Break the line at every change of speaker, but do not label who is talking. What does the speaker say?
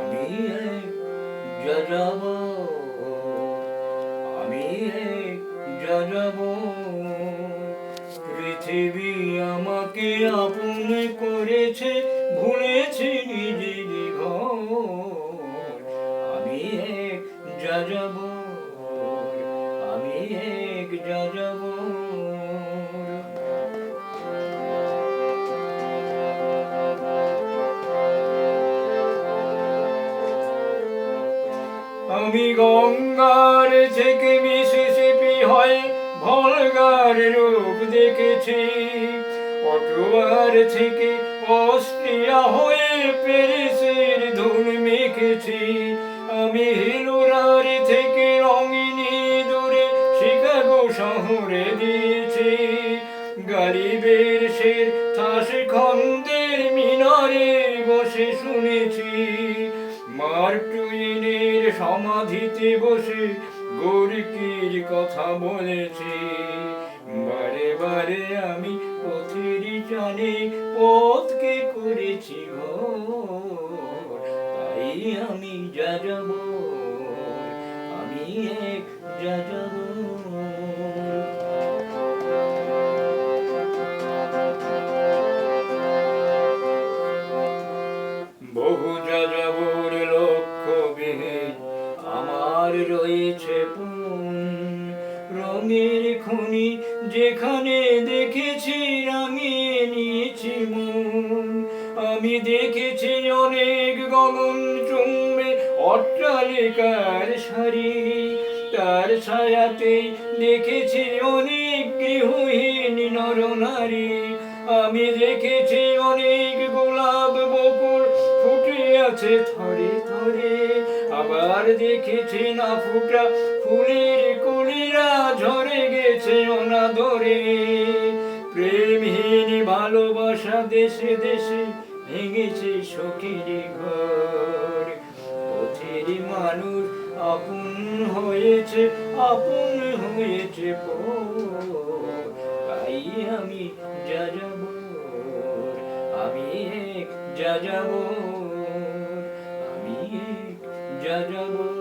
আমি এক যাযাবর, আমি এক যাযাবর। পৃথিবী আমাকে আপন করেছে, ভুলেছি নিজের ঘর। আমি এক যাযাবর, আমি এক যাযাবর। আমি গঙ্গার থেকে মিসিসিপি হয়ে ভলগার রূপ দেখেছি, অটোয়ার থেকে অস্ট্রিয়া হয়ে প্যারিসের ধুল মেখেছি। আমি হিলোরার থেকে রঙিনী দূরে শিকাগো শহরে দিয়েছি। গালিবের শের তাশখন্দের মিনারে বসে শুনেছি। মার্ক টুইনের সমাধিতে বসে গোর্কির কথা বলেছি। বারে বারে আমি পথের জানে পথকে করেছি ঘর। তাই আমি যাযাবর, আমি এক যাযাবর। বহু যাযাবর লক্ষ্যবিহীন আমার রয়েছে পুন। রঙের খনি যেখানে দেখেছি রাঙিয়ে নিয়েছি মন। আমি দেখেছি অনেক গগন চুম্বে অট্টালিকার সারি, তার ছায়াতেই দেখেছি অনেক গৃহহীন নরনারী। আমি দেখেছি অনেক গোলাপ বকুল ফুটে আছে থরে থরে, আবার দেখেছি না ফুটা ফুলের কলিরা ঝরে গেছে অনাদরে। প্রেমহীন ভালোবাসা দেশে দেশে ভেঙেছে সখীর ঘর। পথের মানুষ আপন হয়েছে, আপন হয়েছে পর। তাই আমি যাযাবর, আমি এক যাযাবর, আমি এক যাযাবর।